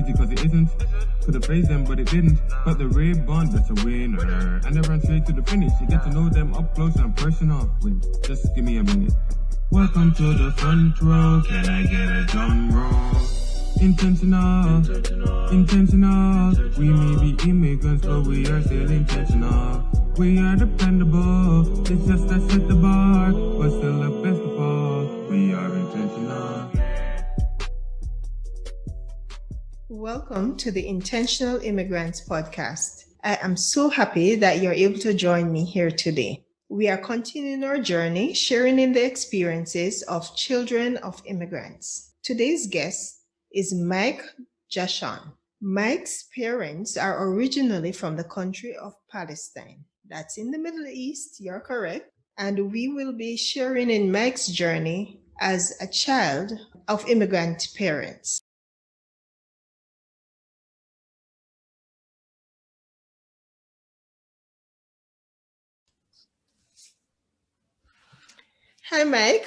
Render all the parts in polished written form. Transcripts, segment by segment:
easy cause it isn't. Could've phased them, but it didn't. Got the red bond, that's a winner. And they ran straight to the finish. You get to know them up close and personal. Just give me a minute. Welcome to the front row. Can I get a drum roll? Intentional. We may be immigrants, but we are still intentional. We are dependable. It's just that set the bar, but still the best of all. We are intentional. Welcome to the Intentional Immigrants podcast. I am so happy that you're able to join me here today. We are continuing our journey, sharing in the experiences of children of immigrants. Today's guest is Mike Jahshan. Mike's parents are originally from the country of Palestine. That's in the Middle East, you're correct. And we will be sharing in Mike's journey as a child of immigrant parents. Hi, Mike.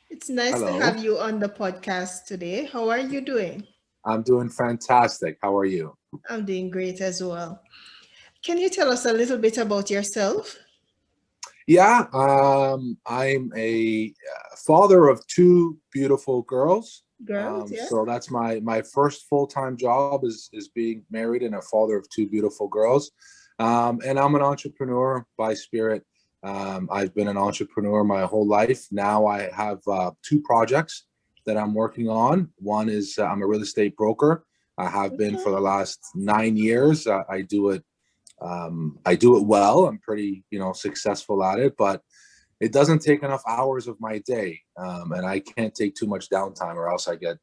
It's nice to have you on the podcast today. How are you doing? I'm doing fantastic. How are you? I'm doing great as well. Can you tell us a little bit about yourself? Yeah, I'm a father of two beautiful girls. Yeah. So that's my first full-time job is being married and a father of two beautiful girls. And I'm an entrepreneur by spirit. I've been an entrepreneur my whole life. Now I have two projects that I'm working on. One is I'm a real estate broker. I have been for the last 9 years. I do it well. I'm pretty, successful at it, but it doesn't take enough hours of my day. And I can't take too much downtime or else I get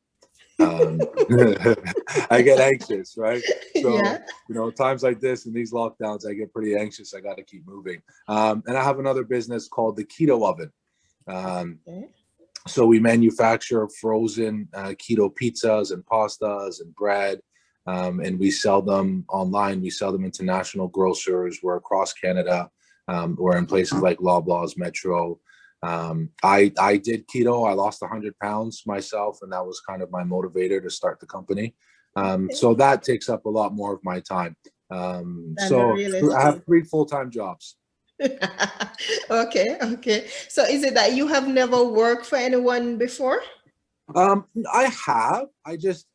I get anxious, right? So, times like this and these lockdowns, I get pretty anxious. I got to keep moving. And I have another business called the Keto Oven. So we manufacture frozen keto pizzas and pastas and bread, and we sell them online. We sell them into national grocers. We're across Canada. We're in places like Loblaws, Metro. I did keto. I lost 100 pounds myself, and that was kind of my motivator to start the company. So that takes up a lot more of my time. So I have 3 full-time jobs. Okay. So is it that you have never worked for anyone before? I have. I just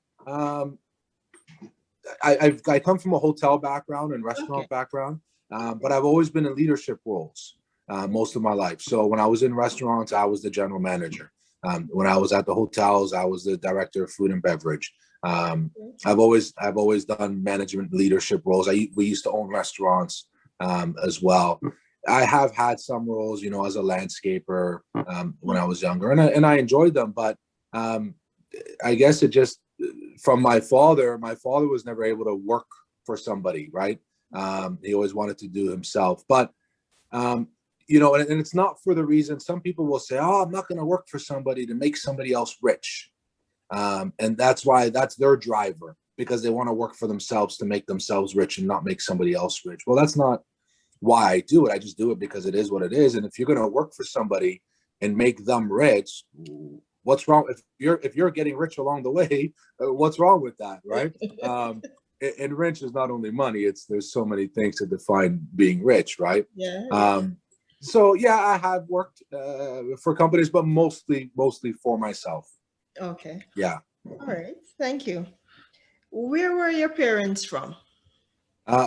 I come from a hotel background and restaurant background, but I've always been in leadership roles most of my life. So when I was in restaurants, I was the general manager. When I was at the hotels, I was the director of food and beverage. I've always done management leadership roles. We used to own restaurants as well. I have had some roles, as a landscaper when I was younger, and I enjoyed them. But I guess it just from my father was never able to work for somebody, right? He always wanted to do himself. But and it's not for the reason some people will say, "Oh, I'm not going to work for somebody to make somebody else rich," and that's their driver, because they want to work for themselves to make themselves rich and not make somebody else rich. Well, that's not why I do it. I just do it because it is what it is. And if you're going to work for somebody and make them rich, what's wrong? If you're getting rich along the way, what's wrong with that, right? And rich is not only money. There's so many things to define being rich, right? So yeah, I have worked for companies, but mostly for myself. Okay. Yeah. All right. Thank you. Where were your parents from?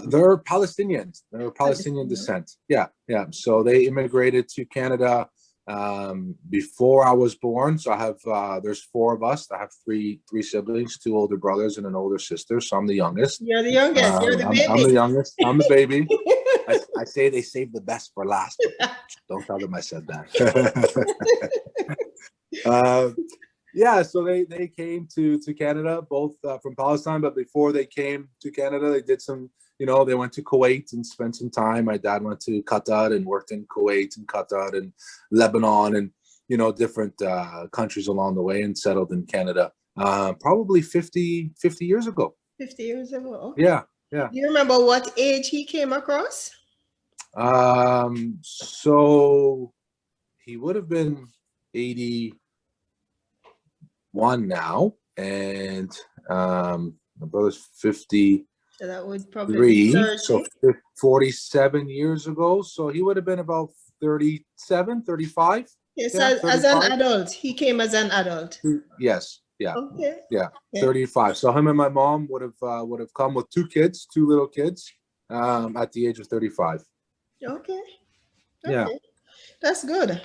They're Palestinians. They're Palestinian descent. Yeah. So they immigrated to Canada before I was born. So I have there's 4 of us. I have three siblings, 2 older brothers and an olher sister. So I'm the youngest. You're the youngest. You're the baby. I'm the youngest. I'm the baby. I say they saved the best for last. Don't tell them I said that. So they came to Canada, both from Palestine. But before they came to Canada, they did some, they went to Kuwait and spent some time. My dad went to Qatar and worked in Kuwait and Qatar and Lebanon and, different countries along the way, and settled in Canada probably 50 years ago. 50 years ago. Okay. Yeah. Do you remember what age he came across? So he would have been 81 now, and My brother's 53. So that would probably be 30. So 47 years ago. So he would have been about 37, 35. Yes, Yeah, as an adult. He came as an adult. Yes. Yeah. Okay. Yeah. 35. So him and my mom would have come with two little kids, at the age of 35. Okay. Yeah. That's good.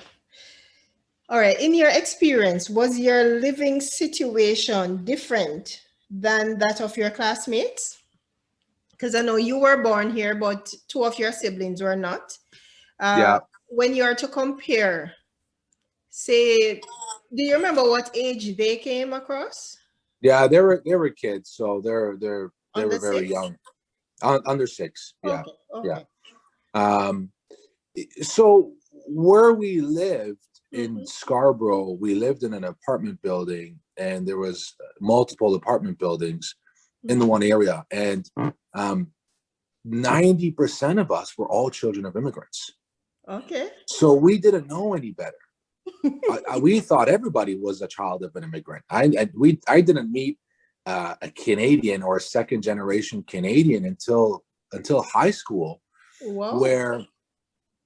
All right. In your experience, was your living situation different than that of your classmates? Because I know you were born here, but two of your siblings were not. When you are to compare, say, do you remember what age they came across? Yeah, they were kids, so they were very 6? young, under 6. Yeah. Okay. Yeah. So where we lived in Scarborough, we lived in an apartment building, and there was multiple apartment buildings in the one area, and 90% of us were all children of immigrants. Okay. So we didn't know any better. We thought everybody was a child of an immigrant. I didn't meet a Canadian or a second generation Canadian until high school, where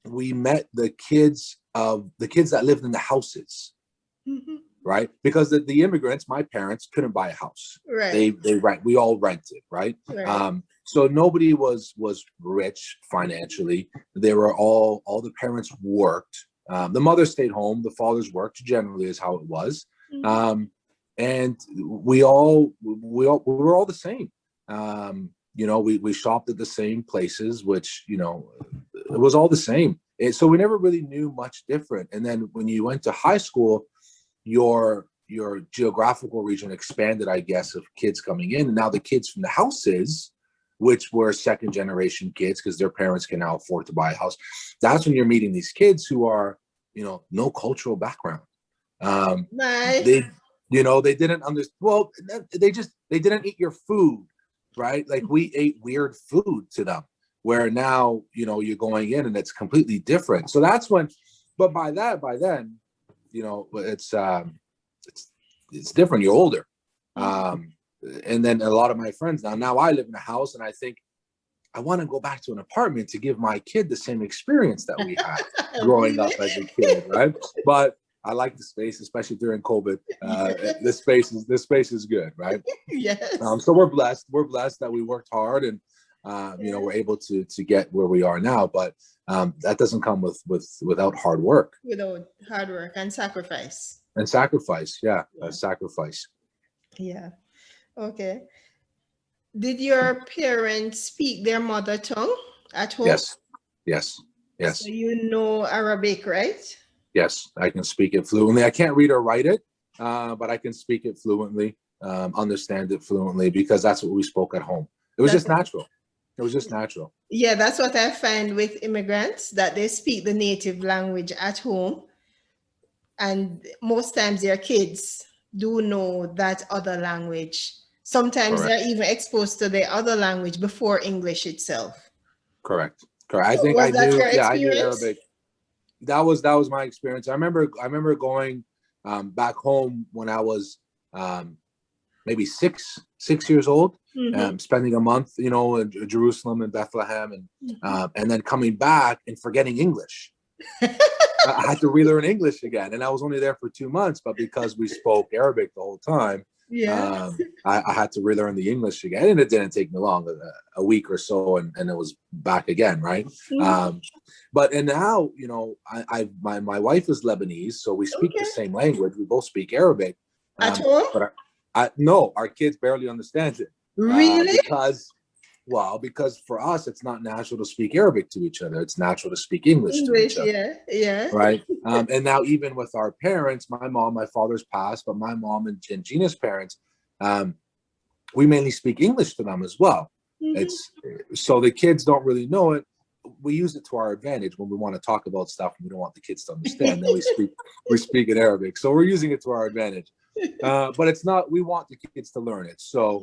we met the kids that lived in the houses, right? Because the immigrants, my parents couldn't buy a house. Right. They rent. We all rented, right? So nobody was rich financially. They were all the parents worked. The mother stayed home. The fathers worked. Generally, is how it was. And we were all the same. We shopped at the same places, which it was all the same. So we never really knew much different. And then when you went to high school, your geographical region expanded, I guess, of kids coming in. And now the kids from the houses, which were second generation kids because their parents can now afford to buy a house. That's when you're meeting these kids who are, no cultural background. Nice. They didn't understand. Well, they didn't eat your food, right? Like we ate weird food to them, where now, you're going in and it's completely different. So that's when, but by then, it's different. You're older. And then a lot of my friends now I live in a house, and I think I want to go back to an apartment to give my kid the same experience that we had growing up as a kid, right? But I like the space, especially during COVID. This space is good, right? Yes. So we're blessed. We're blessed that we worked hard, and we're able to get where we are now. But that doesn't come without hard work. Without hard work and sacrifice. Sacrifice, sacrifice. Yeah. Okay. Did your parents speak their mother tongue at home? Yes. So you know Arabic, right? Yes, I can speak it fluently. I can't read or write it, but I can speak it fluently, understand it fluently, because that's what we spoke at home. It was just natural. It was just natural. Yeah, that's what I find with immigrants, that they speak the native language at home. And most times their kids do know that other language. Sometimes they're even exposed to the other language before English itself. Correct. I think I knew. Yeah, I knew Arabic. That was my experience. I remember going back home when I was maybe six years old, spending a month, in Jerusalem and Bethlehem, and then coming back and forgetting English. I had to relearn English again, and I was only there for 2 months. But because we spoke Arabic the whole time, I had to relearn the English again, and it didn't take me long, a week or so, and it was back again, right? But now, my wife is Lebanese, so we speak the same language. We both speak Arabic. At home? But no, our kids barely understand it. Really? Because for us, it's not natural to speak Arabic to each other. It's natural to speak English to each other. Yeah. Right. And now even with our parents, my father's passed, but my mom and Gina's parents, we mainly speak English to them as well. It's so the kids don't really know it. We use it to our advantage when we want to talk about stuff and we don't want the kids to understand. Then we speak in Arabic. So we're using it to our advantage. But it's not, we want the kids to learn it. So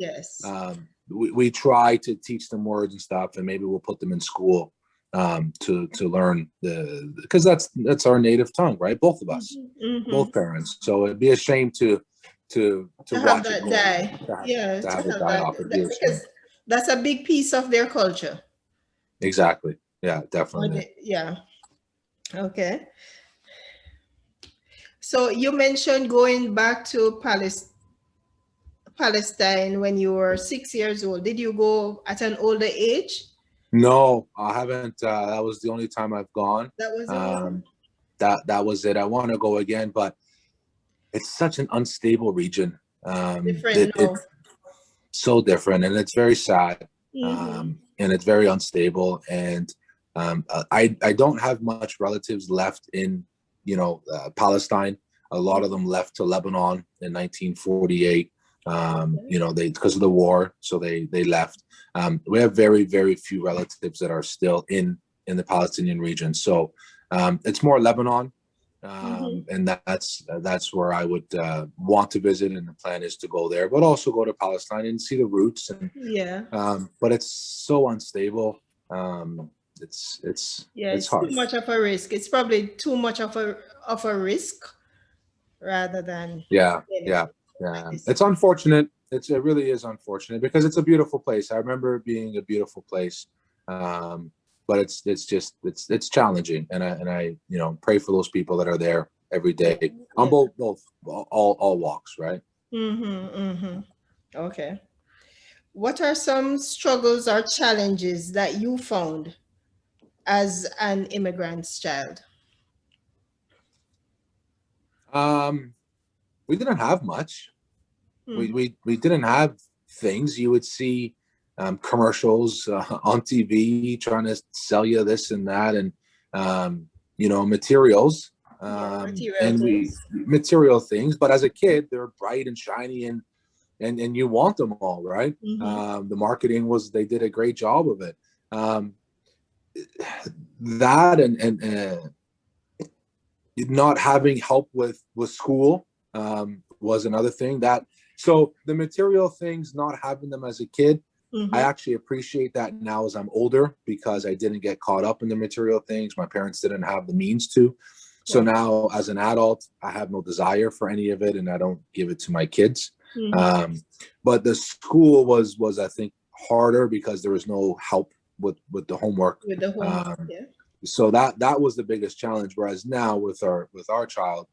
we try to teach them words and stuff, and maybe we'll put them in school to learn because that's our native tongue, right? Both of us, both parents. So it'd be a shame to to have watch it that go, die. to To have it have die that, off. It is, because that's a big piece of their culture. exactly. Yeah, definitely. Yeah. Okay. So you mentioned going back to Palestine when you were 6 years old. Did you go at an older age? No, I haven't. That was the only time I've gone. That was the one. That was it. I want to go again, but it's such an unstable region. Different, no. It's so different, and it's very sad. And it's very unstable. And I don't have much relatives left in, Palestine. A lot of them left to Lebanon in 1948. They, because of the war, so they left. We have very, very few relatives that are still in the Palestinian region. So it's more Lebanon. And that's where I would want to visit, and the plan is to go there, but also go to Palestine and see the roots. And but it's so unstable. It's hard. Too much of a risk. It's probably too much of a risk rather than It's unfortunate. It really is unfortunate, because it's a beautiful place. I remember it being a beautiful place. But it's challenging, and I pray for those people that are there every day on both all walks, right? Okay. What are some struggles or challenges that you found as an immigrant's child? We didn't have much. We didn't have things. You would see commercials on TV trying to sell you this and that, and materials, material things. But as a kid, they're bright and shiny, and you want them all, right? The marketing they did a great job of it. That and not having help with school was another thing. So the material things, not having them as a kid, I actually appreciate that now as I'm older, because I didn't get caught up in the material things. My parents didn't have the means to. So now as an adult, I have no desire for any of it, and I don't give it to my kids. But the school was I think harder, because there was no help with the homework. So that was the biggest challenge. Whereas now with our child,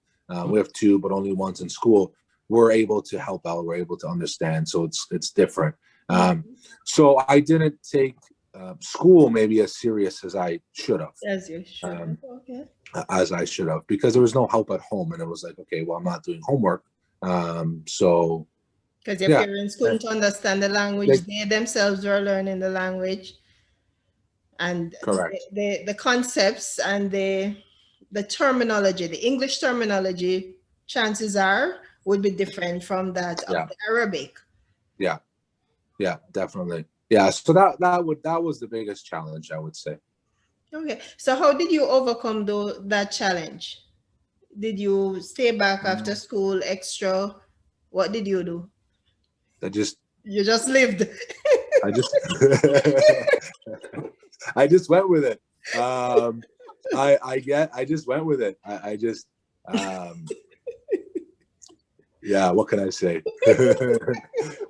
we have two, but only one's in school. We're able to help out. We're able to understand. So it's different. So I didn't take school maybe as serious as I should have. As you should. As I should have, because there was no help at home, and it was like, okay, well, I'm not doing homework. So because your parents couldn't understand the language, they themselves were learning the language, and correct. The concepts and the terminology, the English terminology, chances are would be different from that of the Arabic. Yeah, definitely. Yeah, so that was the biggest challenge, I would say. Okay, so how did you overcome that challenge? Did you stay back after school extra? What did you do? You just lived. I just went with it. I just went with it. Yeah, what can I say?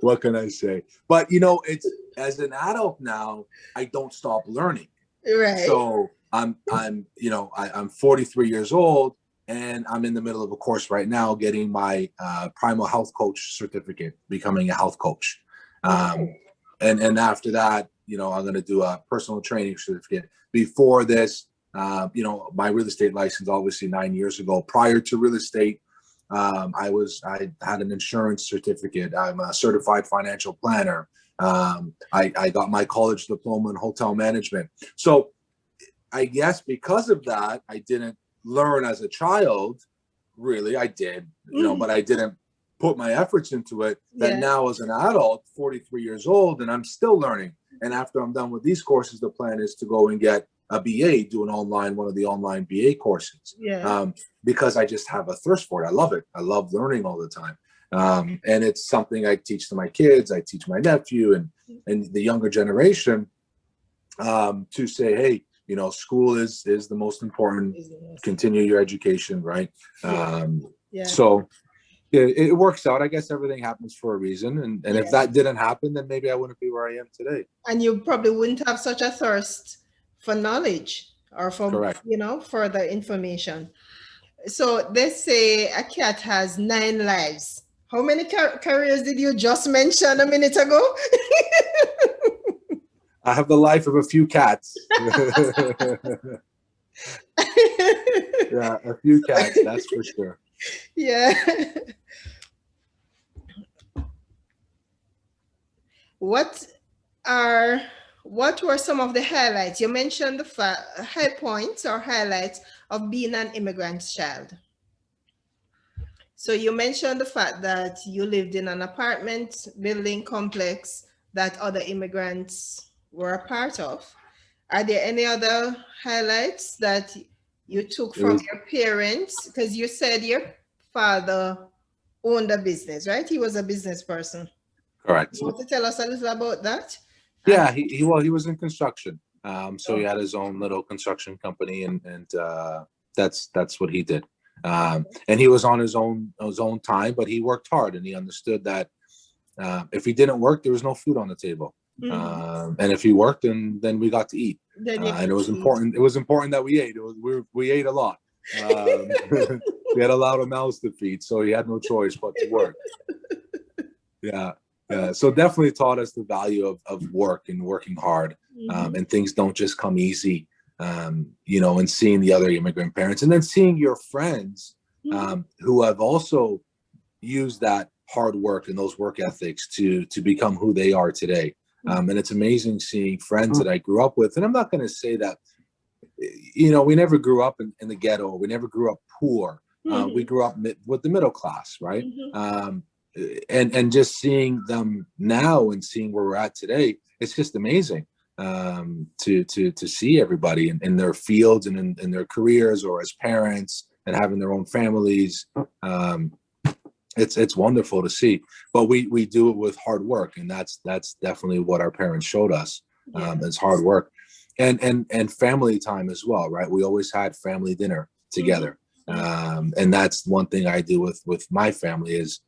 What can I say? But it's, as an adult now, I don't stop learning. Right. So I'm 43 years old, and I'm in the middle of a course right now, getting my primal health coach certificate, becoming a health coach. And after that, I'm going to do a personal training certificate. Before this, my real estate license, obviously 9 years ago. Prior to real estate, I had an insurance certificate. I'm a certified financial planner. I got my college diploma in hotel management. So I guess because of that, I didn't learn as a child. Really, I did, but I didn't put my efforts into it. That now as an adult, 43 years old, and I'm still learning. And after I'm done with these courses, the plan is to go and get a BA, do one of the online BA courses. Because I just have a thirst for it. I love it. I love learning all the time. And it's something I teach to my kids. I teach my nephew and the younger generation to say, hey, school is the most important. Continue your education, right? So it works out. I guess everything happens for a reason. And if that didn't happen, then maybe I wouldn't be where I am today. And you probably wouldn't have such a thirst for knowledge or for, Correct. further information. So they say a cat has 9 lives. How many careers did you just mention a minute ago? I have the life of a few cats. Yeah, a few cats, that's for sure. Yeah. What were some of the highlights? You mentioned the high points or highlights of being an immigrant child. So you mentioned the fact that you lived in an apartment building complex that other immigrants were a part of. Are there any other highlights that you took from your parents? Because you said your father owned a business, right? He was a business person. Correct. You want to tell us a little about that? Yeah, he was in construction. So he had his own little construction company, and that's what he did. And he was on his own time, but he worked hard, and he understood that if he didn't work, there was no food on the table. And if he worked, then we got to eat. And it was important. It was important that we ate. We ate a lot. We had a lot of mouths to feed, so he had no choice but to work. Yeah. So definitely taught us the value of work and working hard, and things don't just come easy. And seeing the other immigrant parents, and then seeing your friends who have also used that hard work and those work ethics to become who they are today. And it's amazing seeing friends that I grew up with. And I'm not going to say that, we never grew up in the ghetto. We never grew up poor. We grew up with the middle class, right? And just seeing them now and seeing where we're at today, it's just amazing to see everybody in their fields and in their careers or as parents and having their own families. It's wonderful to see, but we do it with hard work, and that's definitely what our parents showed us. It's hard work and family time as well, right? We always had family dinner together. And that's one thing I do with my family is,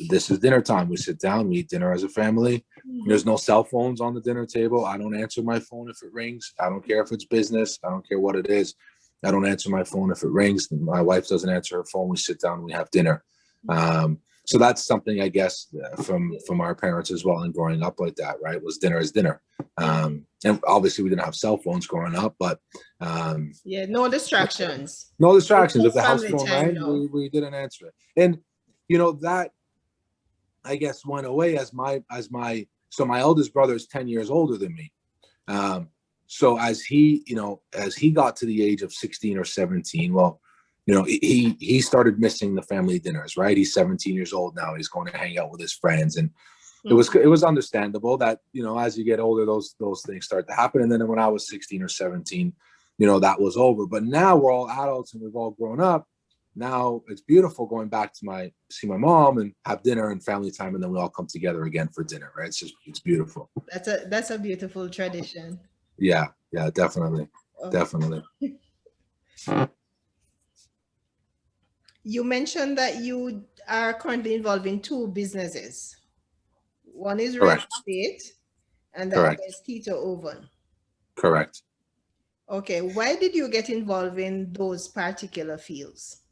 this is dinner time. We sit down, we eat dinner as a family. There's no cell phones on the dinner table. I don't answer my phone if it rings. I don't care if it's business. I don't care what it is. I don't answer my phone if it rings. My wife doesn't answer her phone. We sit down and we have dinner. So that's something, I guess, from our parents as well, and growing up like that, right? Was dinner is dinner. And obviously we didn't have cell phones growing up, but no distractions. No distractions. If the house phone rang, we didn't answer it. And that, I guess, went away so my eldest brother is 10 years older than me. So as he got to the age of 16 or 17, well, he started missing the family dinners, right? He's 17 years old now. He's going to hang out with his friends. And it was understandable that, as you get older, those things start to happen. And then when I was 16 or 17, that was over. But now we're all adults and we've all grown up. Now it's beautiful going back to see my mom and have dinner and family time, and then we all come together again for dinner, right? It's beautiful. That's a beautiful tradition. Yeah, definitely. Definitely. You mentioned that you are currently involved in 2 businesses. One is real estate, and the other is keto oven. Correct. Okay, why did you get involved in those particular fields?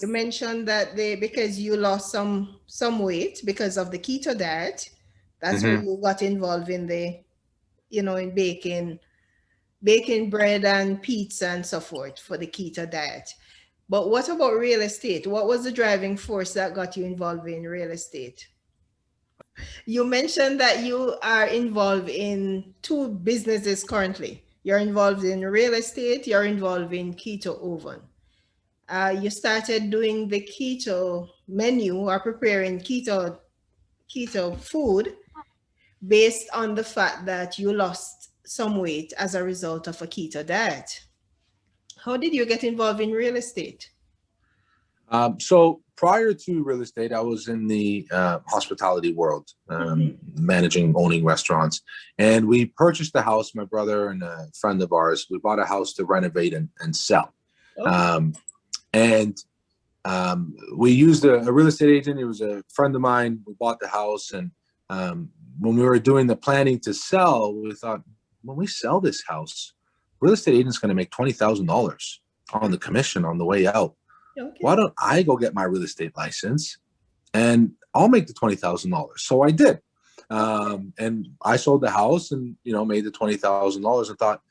You mentioned that because you lost some weight because of the keto diet. That's why you got involved in in baking bread and pizza and so forth for the keto diet. But what about real estate? What was the driving force that got you involved in real estate? You mentioned that you are involved in 2 businesses currently. You're involved in real estate, you're involved in keto oven. You started doing the keto menu or preparing keto food based on the fact that you lost some weight as a result of a keto diet. How did you get involved in real estate? So prior to real estate, I was in the hospitality world, owning restaurants. And we purchased a house, my brother and a friend of ours. We bought a house to renovate and sell. And we used a real estate agent. He was a friend of mine. We bought the house, and when we were doing the planning to sell, we thought, when we sell this house, real estate agent's going to make $20,000 on the commission on the way out. Okay. Why don't I go get my real estate license and I'll make the $20,000? So I did. And I sold the house and, made the $20,000 and thought,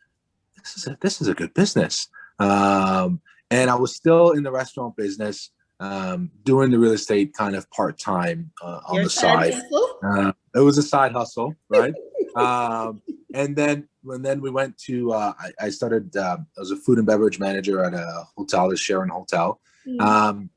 this is a good business. And I was still in the restaurant business, doing the real estate kind of part-time on the side. It was a side hustle, right? And then we went to, I started, I was a food and beverage manager at a hotel, the Sharon Hotel. And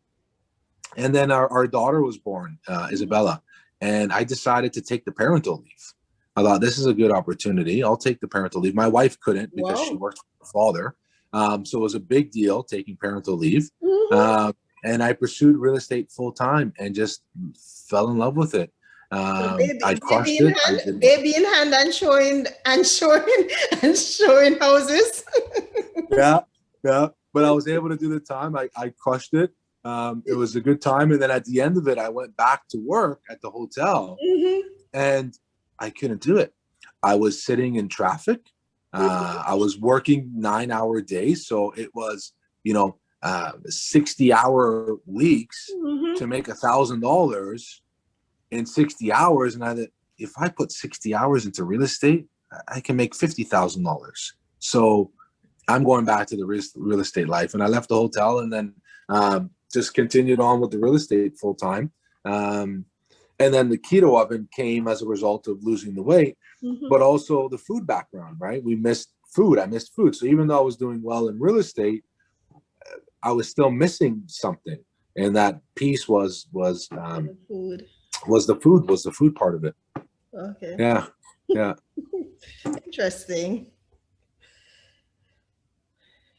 then our daughter was born, Isabella, and I decided to take the parental leave. I thought, this is a good opportunity. I'll take the parental leave. My wife couldn't because she worked for her father. So it was a big deal taking parental leave. And I pursued real estate full time and just fell in love with it. I crushed it. Baby in hand and showing houses. Yeah. But I was able to do the time. I crushed it. It was a good time. And then at the end of it, I went back to work at the hotel and I couldn't do it. I was sitting in traffic. I was working 9-hour days. So it was, 60-hour weeks to make $1,000 in 60 hours. And I thought, if I put 60 hours into real estate, I can make $50,000. So I'm going back to the real estate life. And I left the hotel and then just continued on with the real estate full time. And then the keto oven came as a result of losing the weight, but also the food background, right? We missed food. I missed food. So even though I was doing well in real estate, I was still missing something. And that piece was the food part of it. Okay. Yeah. Interesting.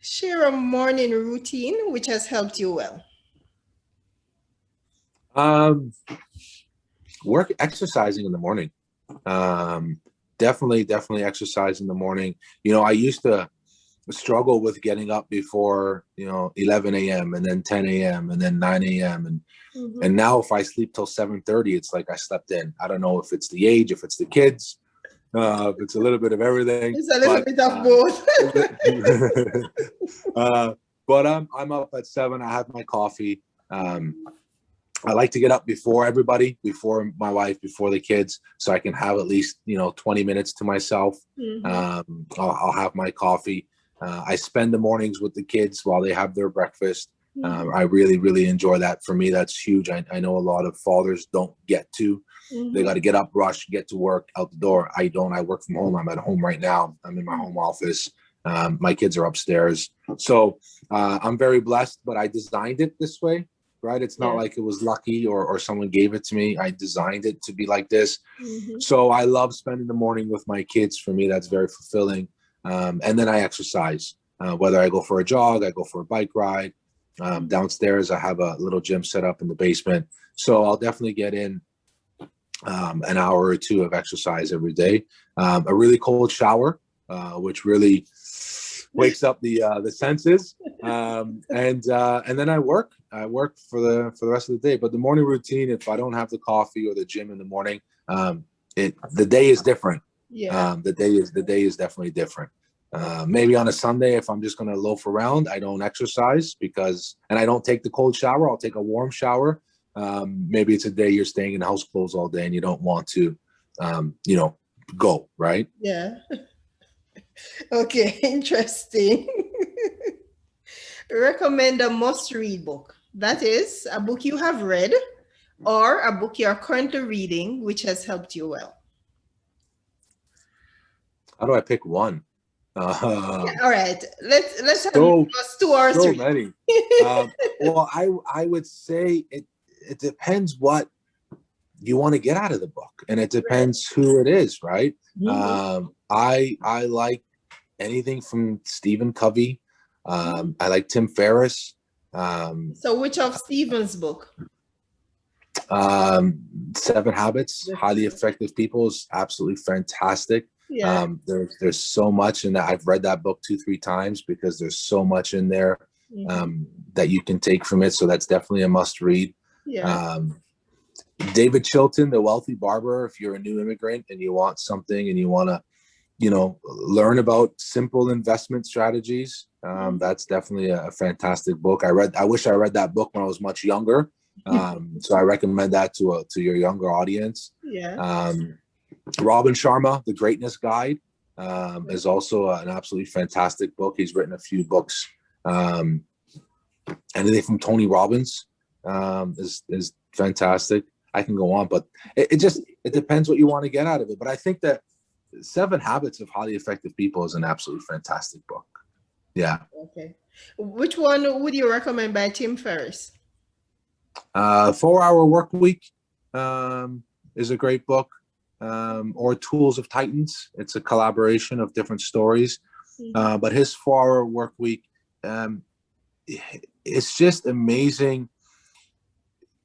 Share a morning routine which has helped you well. Exercising in the morning. Definitely exercise in the morning. I used to struggle with getting up before 11 a.m. and then 10 a.m. and then 9 a.m. and now if I sleep till 7:30, it's like I slept in. I don't know if it's the age, if it's the kids, it's a little bit of everything. It's a little bit of both. But I'm up at 7. I have my coffee. I like to get up before everybody, before my wife, before the kids, so I can have at least 20 minutes to myself. I'll have my coffee. I spend the mornings with the kids while they have their breakfast. I really enjoy that. For me, that's huge. I know a lot of fathers don't get to. They got to get up, rush, get to work, out the door. I don't. I work from home. I'm at home right now. I'm in my home office. My kids are upstairs. So I'm very blessed, but I designed it this way, right? It's not like it was lucky or someone gave it to me. I designed it to be like this. So I love spending the morning with my kids. For me, that's very fulfilling. And then I exercise, whether I go for a jog, I go for a bike ride. Downstairs, I have a little gym set up in the basement. So I'll definitely get in an hour or two of exercise every day. A really cold shower, which really wakes up the senses. And then I work for the rest of the day. But the morning routine, if I don't have the coffee or the gym in the morning, the day is different. The day is definitely different. Maybe on a Sunday, if I'm just going to loaf around, I don't exercise and I don't take the cold shower. I'll take a warm shower. Maybe it's a day you're staying in house clothes all day and you don't want to, go, right? Yeah. Okay. Interesting. Recommend a must-read book. That is a book you have read or a book you are currently reading, which has helped you well. How do I pick one? All right, let's have 2 or 3. So many. Well, I would say it depends what you want to get out of the book, and it depends who it is, right? I like anything from Stephen Covey. I like Tim Ferriss. So which of Stephen's book? 7 Habits, Highly Effective People is absolutely fantastic. There's so much in that. I've read that book 2-3 times because there's so much in there. that you can take from it. So that's definitely a must read. Yeah. David Chilton, The Wealthy Barber, if you're a new immigrant and you want something and you want to, learn about simple investment strategies, that's definitely a fantastic book. I wish I read that book when I was much younger. So I recommend that to your younger audience. Yeah. Robin Sharma, The Greatness Guide, is also an absolutely fantastic book. He's written a few books. Anything from Tony Robbins is fantastic. I can go on, but it depends what you want to get out of it. But I think that 7 Habits of Highly Effective People is an absolutely fantastic book. Yeah. Okay. Which one would you recommend by Tim Ferriss? 4-Hour Work Week is a great book. Or Tools of Titans. It's a collaboration of different stories. But his 4-Hour Work Week, it's just amazing.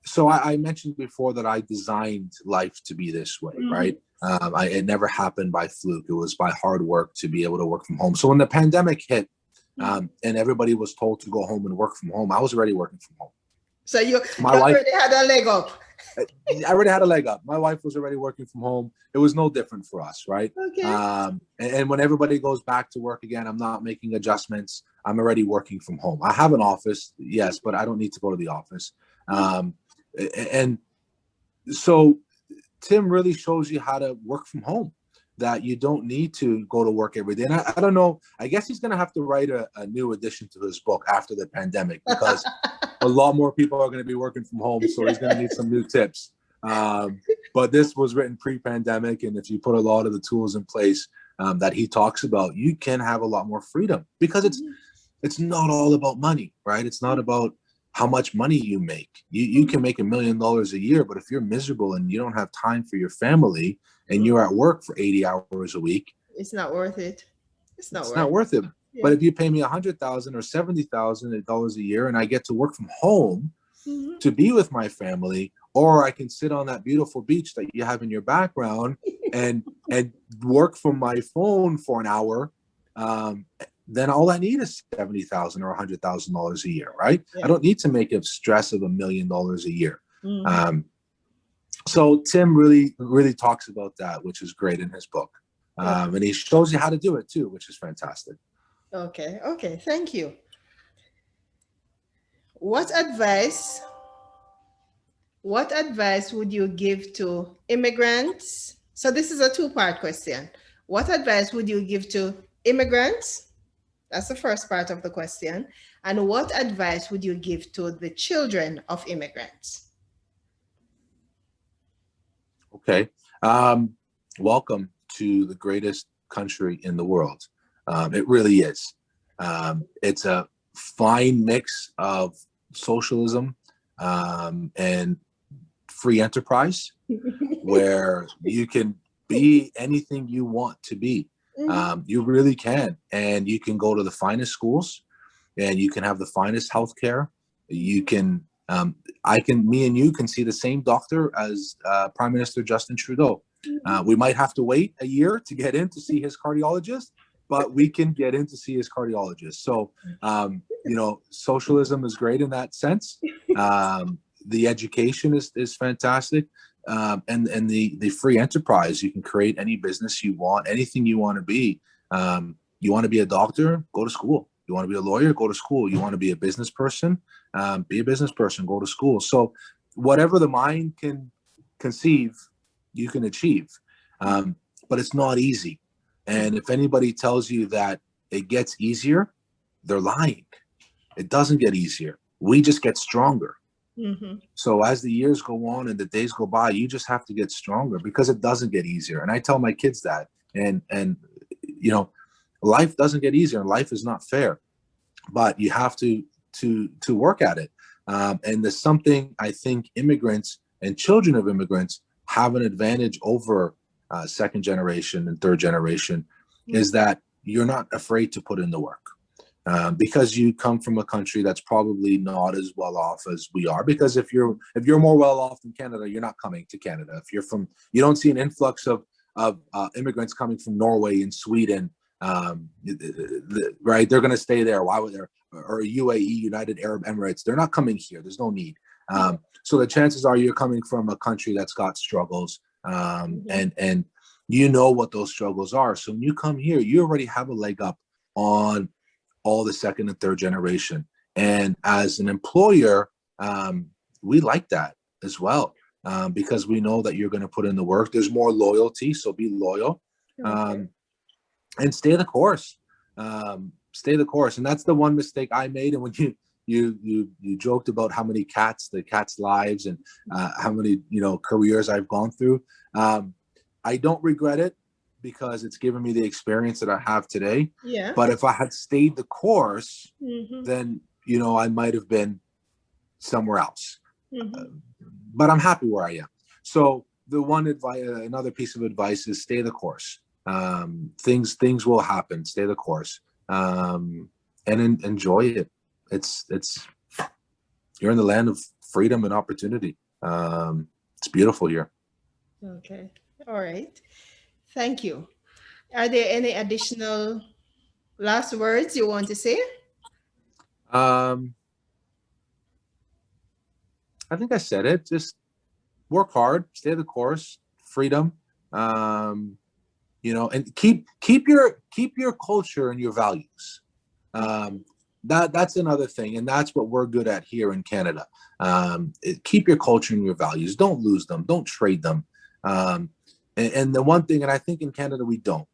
So I mentioned before that I designed life to be this way, right? It never happened by fluke. It was by hard work to be able to work from home. So when the pandemic hit, and everybody was told to go home and work from home, I was already working from home. So you already had a leg up. I already had a leg up. My wife was already working from home. It was no different for us, right? Okay. And when everybody goes back to work again, I'm not making adjustments. I'm already working from home. I have an office, yes, but I don't need to go to the office. And so Tim really shows you how to work from home, that you don't need to go to work every day. And I don't know, I guess he's going to have to write a new addition to his book after the pandemic, because a lot more people are going to be working from home. So he's going to need some new tips. But this was written pre-pandemic. And if you put a lot of the tools in place that he talks about, you can have a lot more freedom, because it's not all about money, right? It's not about how much money you make. You can make $1 million a year, but if you're miserable and you don't have time for your family and you're at work for 80 hours a week, it's not worth it. It's not worth it. Yeah. But if you pay me $100,000 or $70,000 a year and I get to work from home to be with my family, or I can sit on that beautiful beach that you have in your background and work from my phone for an hour, then all I need is $70,000 or $100,000 a year, right? Yeah. I don't need to make a stress of $1 million a year. So Tim really talks about that, which is great in his book. And he shows you how to do it too, which is fantastic. Okay. Thank you. What advice would you give to immigrants? So this is a 2-part question. What advice would you give to immigrants? That's the first part of the question. And what advice would you give to the children of immigrants? Okay. Welcome to the greatest country in the world. It really is. It's a fine mix of socialism and free enterprise, where you can be anything you want to be. You really can. And you can go to the finest schools, and you can have the finest healthcare. You can, me and you can see the same doctor as Prime Minister Justin Trudeau. We might have to wait a year to get in to see his cardiologist, but we can get in to see his cardiologist. So, socialism is great in that sense. The education is fantastic. And the free enterprise, you can create any business you want, anything you want to be. You want to be a doctor, go to school. You want to be a lawyer, go to school. You want to be a business person, be a business person, go to school. So whatever the mind can conceive, you can achieve. But it's not easy. And if anybody tells you that it gets easier, they're lying. It doesn't get easier. We just get stronger. So as the years go on and the days go by, you just have to get stronger, because it doesn't get easier. And I tell my kids that, and life doesn't get easier, and life is not fair, but you have to work at it. And there's something I think immigrants and children of immigrants have an advantage over second generation and third generation, is that you're not afraid to put in the work. Because you come from a country that's probably not as well off as we are. Because if you're more well off than Canada, you're not coming to Canada. If you're you don't see an influx of immigrants coming from Norway and Sweden right? They're going to stay there. Why would they? Or UAE, United Arab Emirates, they're not coming here. There's no need. So the chances are you're coming from a country that's got struggles, and you know what those struggles are. So when you come here, you already have a leg up on all the second and third generation. And as an employer, we like that as well, because we know that you're going to put in the work. There's more loyalty, so be loyal, and stay the course. Stay the course. And that's the one mistake I made. And when you joked about how many the cats' lives and how many careers I've gone through, I don't regret it, because it's given me the experience that I have today. Yeah. But if I had stayed the course, then I might have been somewhere else. But I'm happy where I am. So the one advice, another piece of advice is stay the course. Things will happen. Stay the course, and enjoy it. It's you're in the land of freedom and opportunity. It's beautiful here. Okay. All right. Thank you. Are there any additional last words you want to say? I think I said it. Just work hard, stay the course, freedom, and keep your culture and your values. That's another thing, and that's what we're good at here in Canada. Keep your culture and your values. Don't lose them. Don't trade them. And the one thing, and I think in Canada we don't.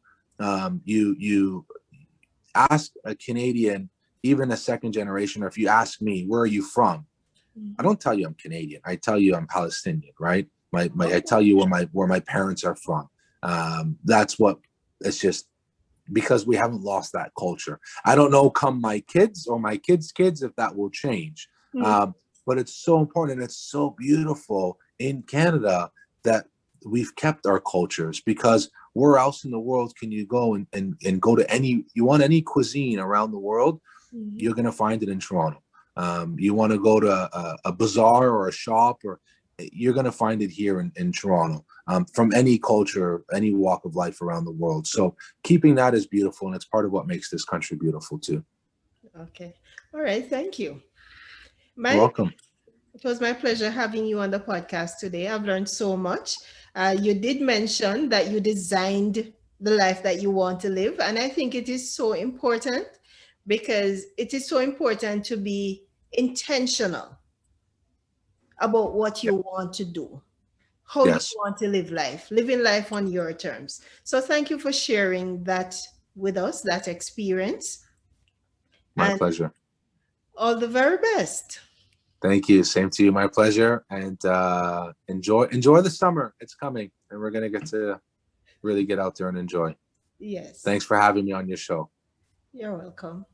You ask a Canadian, even a second generation, or if you ask me, where are you from? I don't tell you I'm Canadian. I tell you I'm Palestinian, right? I tell you where my parents are from. That's what. It's just because we haven't lost that culture. I don't know, come my kids or my kids' kids, if that will change. But it's so important, and it's so beautiful in Canada that we've kept our cultures, because where else in the world can you go and go to any cuisine around the world? You're going to find it in Toronto. You want to go to a bazaar or a shop, or you're going to find it here in Toronto, from any culture, any walk of life around the world. So keeping that is beautiful, and it's part of what makes this country beautiful too. Okay. All right. Thank you. You're welcome. It was my pleasure having you on the podcast today. I've learned so much. You did mention that you designed the life that you want to live. And I think it is so important, because it is so important to be intentional about what you want to do, how you want to live life, living life on your terms. So thank you for sharing that with us, that experience. My pleasure. All the very best. Thank you. Same to you. My pleasure. And enjoy the summer. It's coming, and we're going to get to really get out there and enjoy. Yes. Thanks for having me on your show. You're welcome.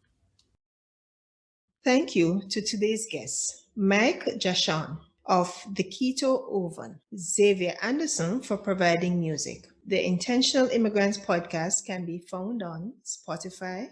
Thank you to today's guests, Mike Jahshan of the Keto Oven, Xavier Anderson for providing music. The Intentional Immigrants podcast can be found on Spotify,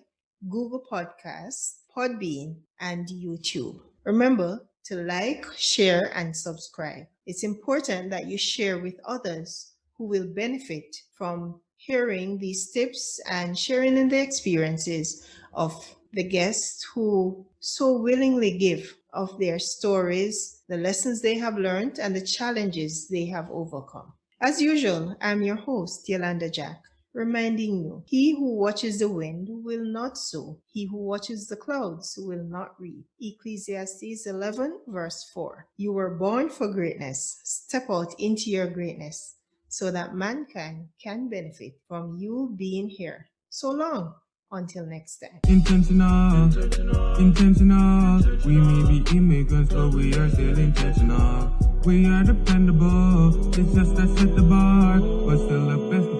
Google Podcasts, Podbean, and YouTube. Remember to like, share, and subscribe. It's important that you share with others who will benefit from hearing these tips and sharing in the experiences of the guests who so willingly give of their stories, the lessons they have learned, and the challenges they have overcome. As usual, I'm your host, Yolanda Jack, reminding you, he who watches the wind will not sow. He who watches the clouds will not reap. Ecclesiastes 11 verse 4. You were born for greatness. Step out into your greatness so that mankind can benefit from you being here. So long. Until next time. Intentional. We may be immigrants, but we are still intentional. We are dependable. It's just that set the bar, but still the best